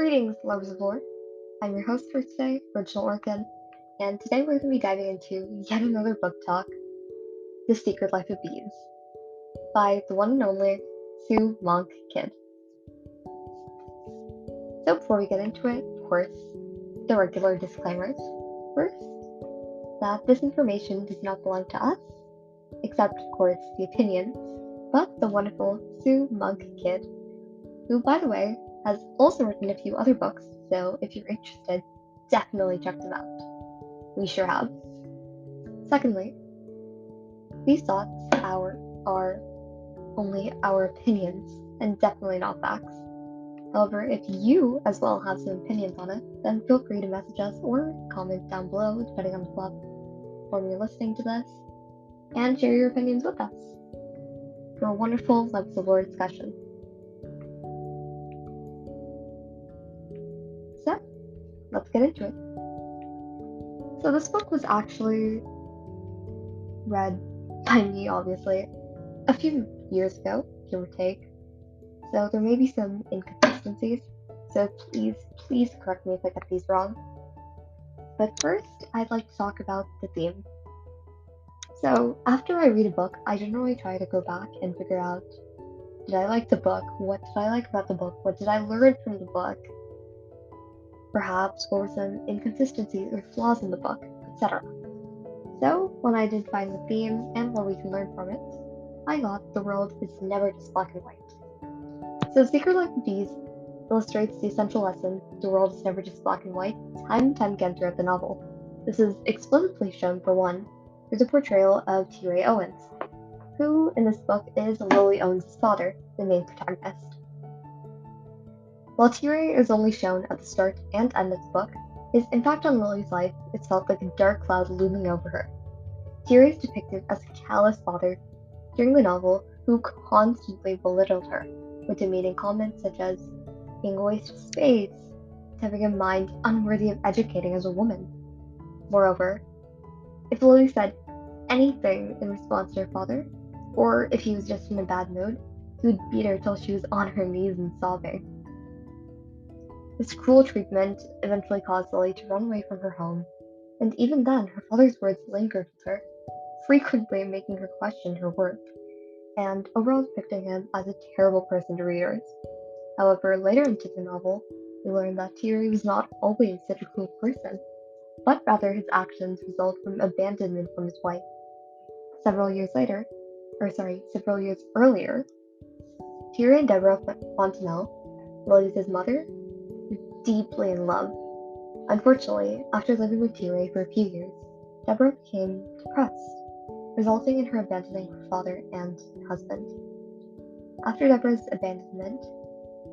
Greetings, lovers of lore. I'm your host for today, Original Orchid, and today we're going to be diving into yet another book talk, The Secret Life of Bees, by the one and only Sue Monk Kidd. So before we get into it, of course, the regular disclaimers. First, that this information does not belong to us, except, of course, the opinions, but the wonderful Sue Monk Kidd, who, by the way, has also written a few other books, so if you're interested, definitely check them out. We sure have. Secondly, these thoughts are only our opinions and definitely not facts. However, if you as well have some opinions on it, then feel free to message us or comment down below, depending on the platform you're listening to this, and share your opinions with us for a wonderful Levels of Lore discussion. So, let's get into it. So this book was actually read by me, obviously, a few years ago, give or take. So there may be some inconsistencies, so please correct me if I get these wrong. But first, I'd like to talk about the theme. So after I read a book, I generally try to go back and figure out, did I like the book? What did I like about the book? What did I learn from the book? Perhaps what were some inconsistencies or flaws in the book, etc. So when I did find the theme and what we can learn from it, I thought the world is never just black and white. So Secret Life of Bees illustrates the essential lesson the world is never just black and white time and time again throughout the novel. This is explicitly shown, for one, through the portrayal of T. Ray Owens, who in this book is Lily Owens' father, the main protagonist. While T. Ray is only shown at the start and end of the book, his impact on Lily's life is felt like a dark cloud looming over her. T. Ray is depicted as a callous father during the novel who constantly belittled her, with demeaning comments such as being a waste of space, having a mind unworthy of educating as a woman. Moreover, if Lily said anything in response to her father, or if he was just in a bad mood, he would beat her till she was on her knees and sobbing. This cruel treatment eventually caused Lily to run away from her home, and even then her father's words lingered with her, frequently making her question her worth, and overall depicting him as a terrible person to readers. However, later into the novel, we learn that T. Ray was not always such a cruel person, but rather his actions result from abandonment from his wife. Several years earlier, T. Ray and Deborah Fontenelle, Lily's mother, were deeply in love. Unfortunately, after living with T. Ray for a few years, Deborah became depressed, resulting in her abandoning her father and husband. After Deborah's abandonment,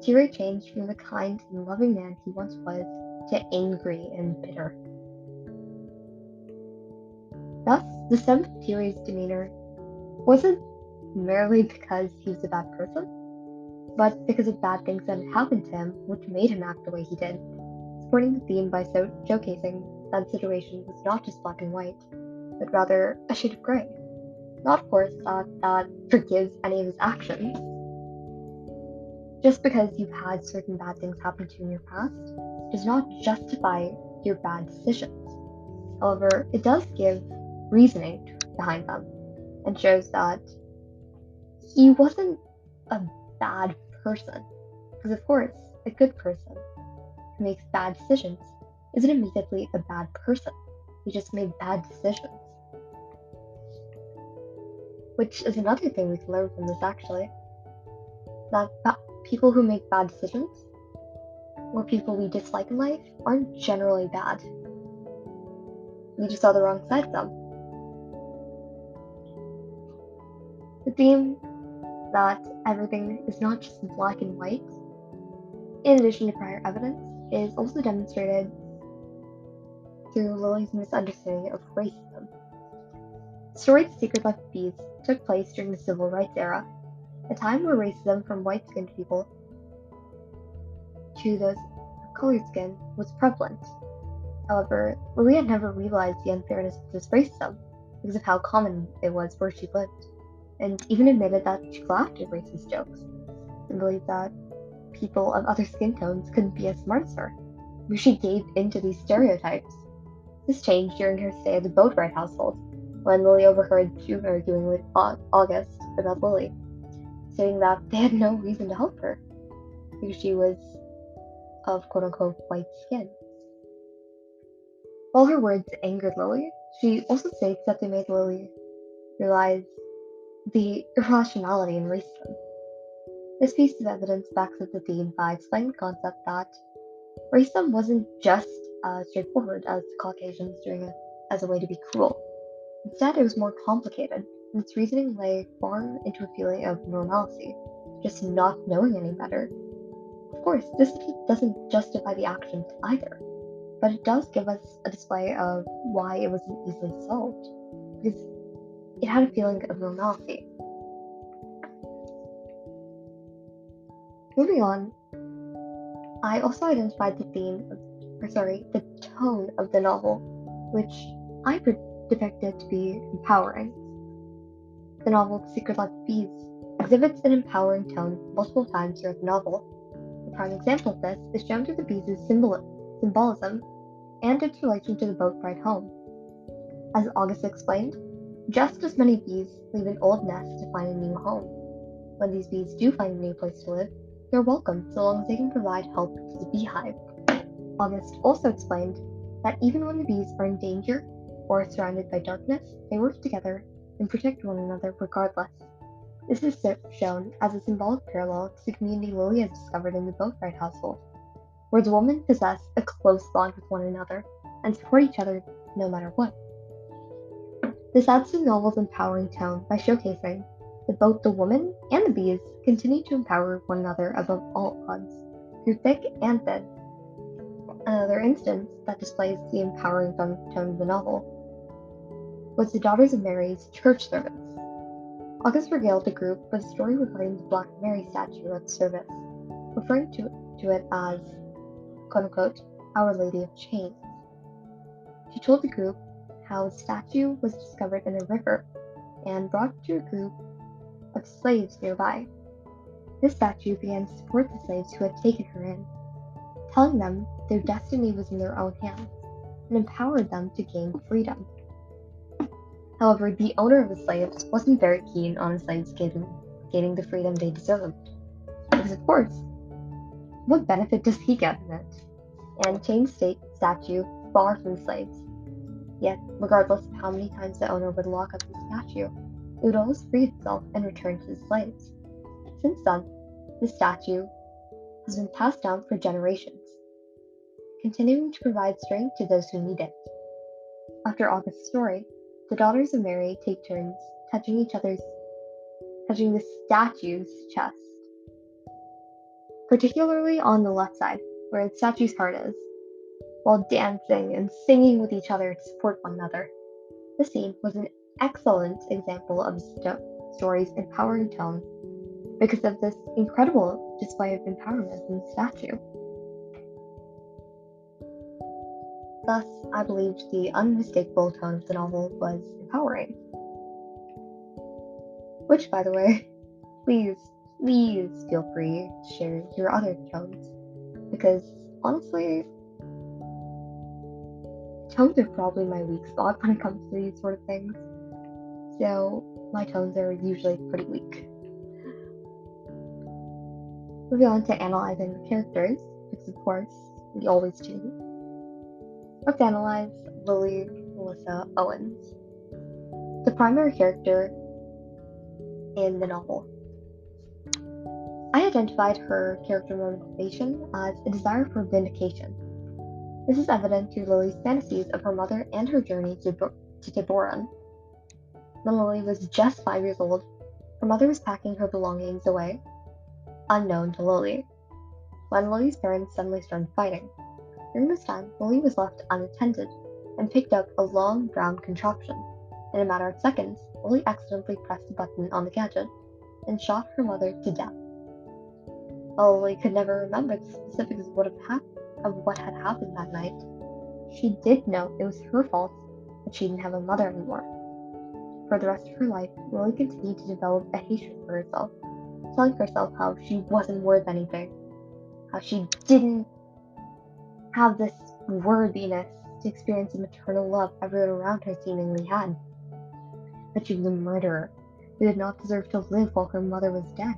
T. Ray changed from the kind and loving man he once was to angry and bitter. Thus, the sum of T. Ray's demeanor wasn't merely because he was a bad person, but because of bad things that had happened to him which made him act the way he did, supporting the theme by showcasing that the situation was not just black and white, but rather a shade of grey. Not, of course, that forgives any of his actions. Just because you've had certain bad things happen to you in your past does not justify your bad decisions. However, it does give reasoning behind them and shows that he wasn't a bad person. Because, of course, a good person who makes bad decisions isn't immediately a bad person. He just made bad decisions. Which is another thing we can learn from this, actually. That people who make bad decisions, or people we dislike in life, aren't generally bad. We just saw the wrong side of them. The theme that everything is not just black and white, in addition to prior evidence, is also demonstrated through Lily's misunderstanding of racism. The story The Secret Life of Bees took place during the Civil Rights era, a time where racism from white-skinned people to those of colored skin was prevalent. However, Lily had never realized the unfairness of this racism because of how common it was where she lived, and even admitted that she laughed at racist jokes and believed that people of other skin tones couldn't be as smart as her, but she gave into these stereotypes. This changed during her stay at the Boatwright household, when Lily overheard June arguing with August about Lily, saying that they had no reason to help her, because she was of quote-unquote white skin. While her words angered Lily, she also states that they made Lily realize the irrationality in racism. This piece of evidence backs up the theme by explaining the concept that racism wasn't just as straightforward as Caucasians doing it as a way to be cruel. Instead, it was more complicated, and its reasoning lay far into a feeling of normalcy, just not knowing any better. Of course, this doesn't justify the actions either, but it does give us a display of why it wasn't easily solved, because it had a feeling of normalcy. Moving on, I also identified the tone of the novel, which I depicted to be empowering. The novel The Secret Life of Bees exhibits an empowering tone multiple times throughout the novel. A prime example of this is shown through the bees' symbolism and its relation to the Boatwright home. As August explained, just as many bees leave an old nest to find a new home. When these bees do find a new place to live, they're welcome so long as they can provide help to the beehive. August also explained that even when the bees are in danger or surrounded by darkness, they work together and protect one another regardless. This is shown as a symbolic parallel to the community Lily has discovered in the Boatwright household, where the women possess a close bond with one another and support each other no matter what. This adds to the novel's empowering tone by showcasing that both the woman and the bees continue to empower one another above all odds, through thick and thin. Another instance that displays the empowering tone of the novel was the Daughters of Mary's church service. August regaled the group with a story regarding the Black Mary statue at the service, referring to it as, quote-unquote, Our Lady of Chains. She told the group how the statue was discovered in a river and brought to a group of slaves nearby. This statue began to support the slaves who had taken her in, telling them their destiny was in their own hands, and empowered them to gain freedom. However, the owner of the slaves wasn't very keen on his slaves gaining the freedom they deserved, because of course, what benefit does he get in it? And changed the statue far from the slaves. Yet, regardless of how many times the owner would lock up the statue, it would always free itself and return to the slaves. Since then, the statue has been passed down for generations, continuing to provide strength to those who need it. After August's story, the Daughters of Mary take turns touching the statue's chest, particularly on the left side, where the statue's heart is, while dancing and singing with each other to support one another. This scene was an excellent example of the story's empowering tone because of this incredible display of empowerment in the statue. Thus, I believed the unmistakable tone of the novel was empowering. Which, by the way, please feel free to share your other tones, because honestly, tones are probably my weak spot when it comes to these sort of things. So, my tones are usually pretty weak. Moving on to analyzing the characters, because of course, we always do. Let's analyze Lily Melissa Owens, the primary character in the novel. I identified her character motivation as a desire for vindication. This is evident through Lily's fantasies of her mother and her journey to Tiburon. When Lily was just 5 years old, her mother was packing her belongings away, unknown to Lily, when Lily's parents suddenly started fighting. During this time, Lily was left unattended and picked up a long brown contraption. In a matter of seconds, Lily accidentally pressed a button on the gadget and shot her mother to death. While Lily could never remember the specifics of what had happened that night, she did know it was her fault that she didn't have a mother anymore. For the rest of her life, Lily continued to develop a hatred for herself, telling herself how she wasn't worth anything, how she didn't have this worthiness to experience the maternal love everyone around her seemingly had. That she was a murderer who did not deserve to live while her mother was dead.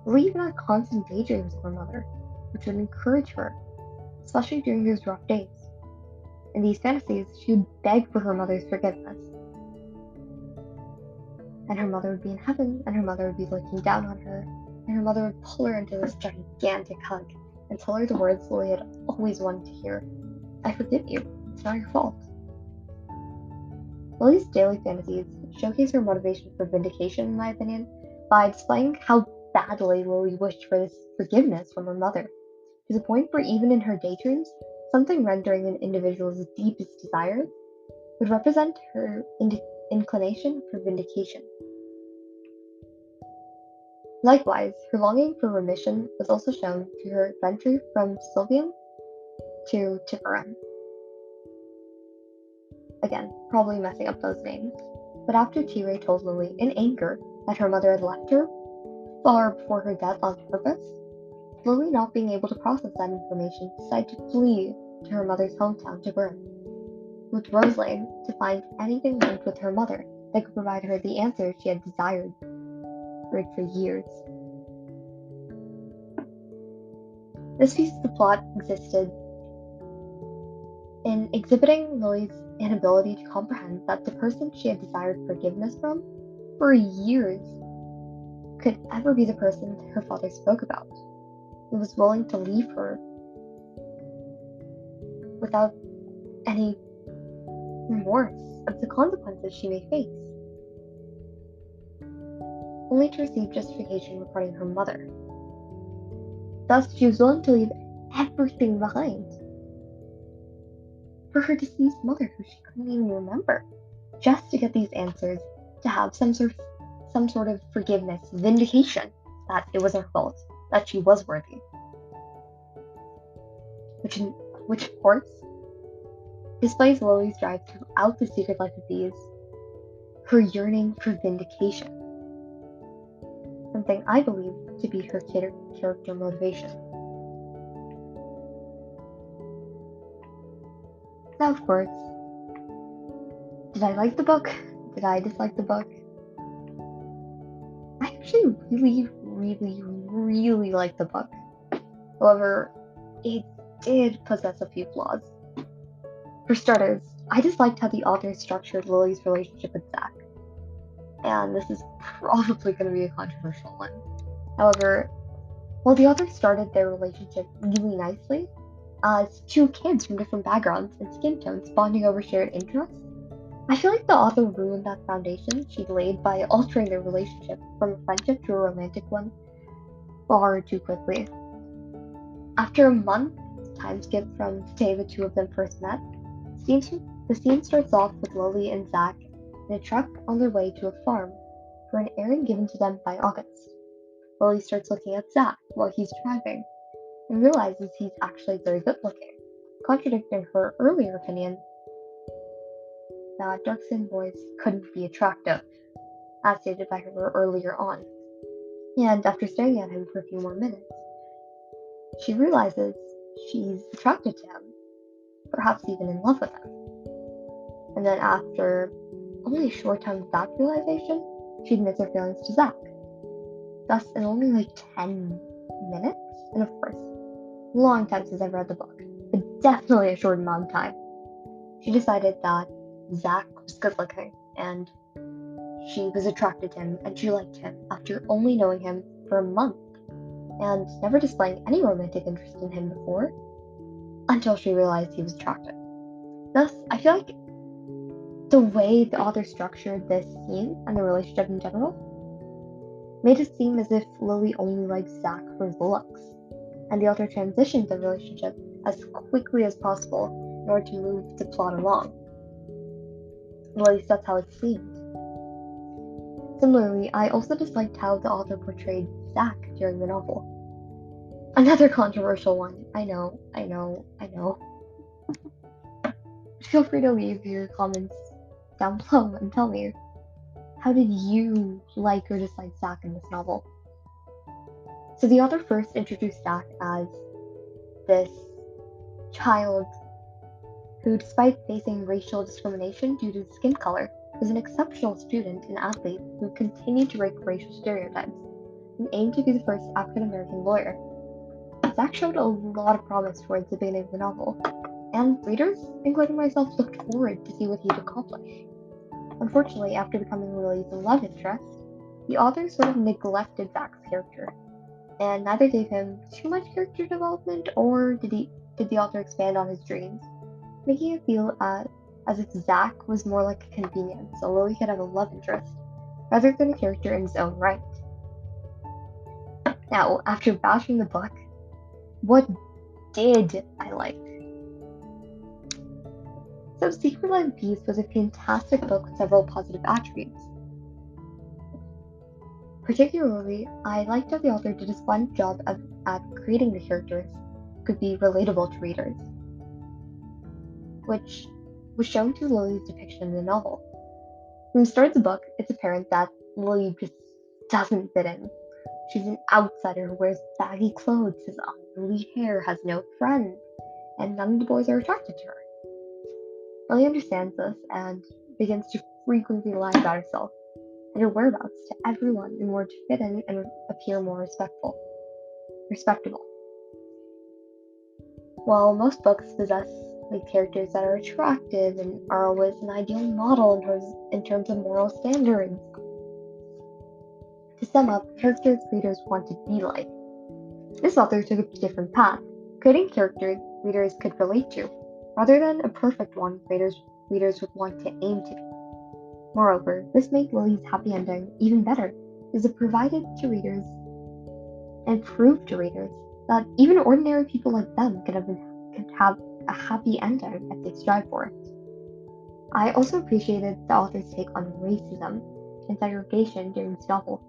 Lily even had constant daydreams of her mother, which would encourage her, especially during those rough days. In these fantasies, she would beg for her mother's forgiveness. And her mother would be in heaven, and her mother would be looking down on her, and her mother would pull her into this gigantic hug and tell her the words Lily had always wanted to hear. I forgive you. It's not your fault. Lily's daily fantasies showcase her motivation for vindication, in my opinion, by displaying how badly Lily wished for this forgiveness from her mother, to the point where even in her daydreams, something rendering an individual's deepest desires would represent her inclination for vindication. Likewise, her longing for remission was also shown through her adventure from Sylvium to Tiferem. Again, probably messing up those names. But after T-Ray told Lily in anger that her mother had left her far before her death on purpose, Lily, not being able to process that information, decided to flee to her mother's hometown to Bern, with Roselane to find anything linked with her mother that could provide her the answers she had desired for years. This piece of the plot existed in exhibiting Lily's inability to comprehend that the person she had desired forgiveness from for years could ever be the person her father spoke about, who was willing to leave her without any remorse of the consequences she may face, only to receive justification regarding her mother. Thus, she was willing to leave everything behind for her deceased mother, who she couldn't even remember, just to get these answers, to have some sort of forgiveness, vindication that it was her fault, that she was worthy. Which of course displays Lily's drive throughout the Secret Life of Bees, her yearning for vindication, something I believe to be her character motivation. Now, of course, did I like the book? Did I dislike the book? I actually really like the book. However, it did possess a few flaws. For starters, I disliked how the author structured Lily's relationship with Zach. And this is probably going to be a controversial one. However, while the author started their relationship really nicely, as two kids from different backgrounds and skin tones bonding over shared interests, I feel like the author ruined that foundation she'd laid by altering their relationship from a friendship to a romantic one far too quickly. After a month time skip from the day the two of them first met, the scene starts off with Lily and Zach in a truck on their way to a farm for an errand given to them by August. Lily starts looking at Zach while he's driving and realizes he's actually very good looking, contradicting her earlier opinion that dark-skinned boys couldn't be attractive, as stated by her earlier on. And after staring at him for a few more minutes, she realizes she's attracted to him, perhaps even in love with him. And then after only a short time of that realization, she admits her feelings to Zach. Thus, in only like 10 minutes, and of course, a long time since I've read the book, but definitely a short amount of time, she decided that Zach was good looking, and she was attracted to him, and she liked him after only knowing him for a month, and never displaying any romantic interest in him before, until she realized he was attractive. Thus, I feel like the way the author structured this scene and the relationship in general made it seem as if Lily only likes Zach for his looks, and the author transitioned the relationship as quickly as possible in order to move the plot along. At least that's how it seemed. Similarly, I also disliked how the author portrayed Zach during the novel. Another controversial one. I know. Feel free to leave your comments down below and tell me, how did you like or dislike Zach in this novel? So the author first introduced Zach as this child who, despite facing racial discrimination due to his skin color, was an exceptional student and athlete who continued to break racial stereotypes and aimed to be the first African American lawyer. Zach showed a lot of promise towards the beginning of the novel, and readers, including myself, looked forward to see what he'd accomplish. Unfortunately, after becoming Lily's love interest, the author sort of neglected Zach's character, and neither gave him too much character development or did the author expand on his dreams, making it feel as if Zach was more like a convenience, so Lily could have a love interest, rather than a character in his own right. Now, after bashing the book, what did I like? So Secret Life of Peace was a fantastic book with several positive attributes. Particularly, I liked how the author did a splendid job at creating the characters who could be relatable to readers, which was shown through Lily's depiction in the novel. From the start of the book, it's apparent that Lily just doesn't fit in. She's an outsider who wears baggy clothes, has unruly hair, has no friends, and none of the boys are attracted to her. Lily understands this and begins to frequently lie about herself and her whereabouts to everyone in order to fit in and appear more respectable. While most books possess characters that are attractive and are always an ideal model in terms of moral standards, to sum up, characters readers want to be like. This author took a different path, creating characters readers could relate to, rather than a perfect one readers would want to aim to be. Moreover, this made Lily's happy ending even better, as it provided to readers and proved to readers that even ordinary people like them could have a happy ending if they strive for it. I also appreciated the author's take on racism and segregation during this novel.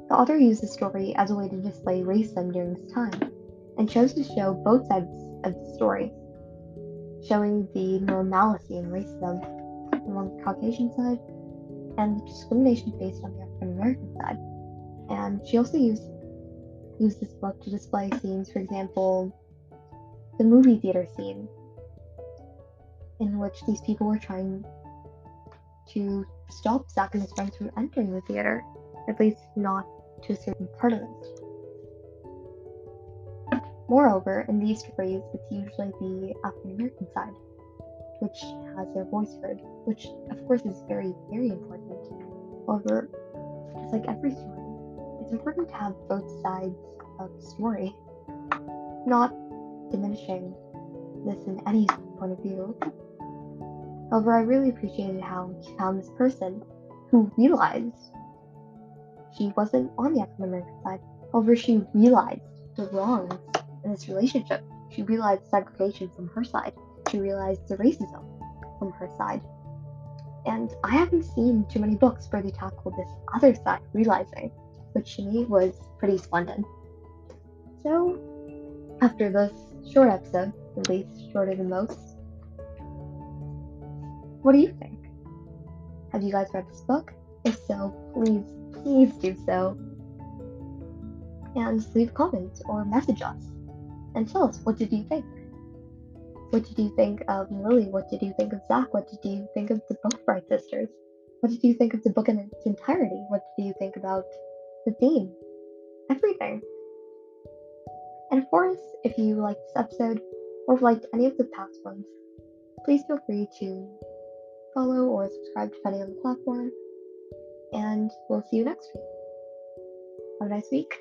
The author used the story as a way to display racism during this time, and chose to show both sides of the story, showing the normalcy in racism along the Caucasian side and the discrimination faced on the African American side. And she also used this book to display scenes, for example, the movie theater scene, in which these people were trying to stop Zach and his friends from entering the theater, at least not to a certain part of it. Moreover, in these stories, it's usually the African American side which has their voice heard, which of course is very, very important. However, just like every story, it's important to have both sides of the story, not diminishing this in any point of view. However, I really appreciated how he found this person who realized she wasn't on the African American side. However, she realized the wrongs in this relationship. She realized segregation from her side. She realized the racism from her side. And I haven't seen too many books where they tackle this other side, realizing, which to me was pretty splendid. So, after this short episode, at least shorter than most, what do you think? Have you guys read this book? If so, please do so. And leave a comment or message us and tell us, what did you think? What did you think of Lily? What did you think of Zach? What did you think of the both Bright sisters? What did you think of the book in its entirety? What did you think about the theme? Everything. And of course, if you liked this episode or have liked any of the past ones, please feel free to follow or subscribe depending on the platform. And we'll see you next week. Have a nice week.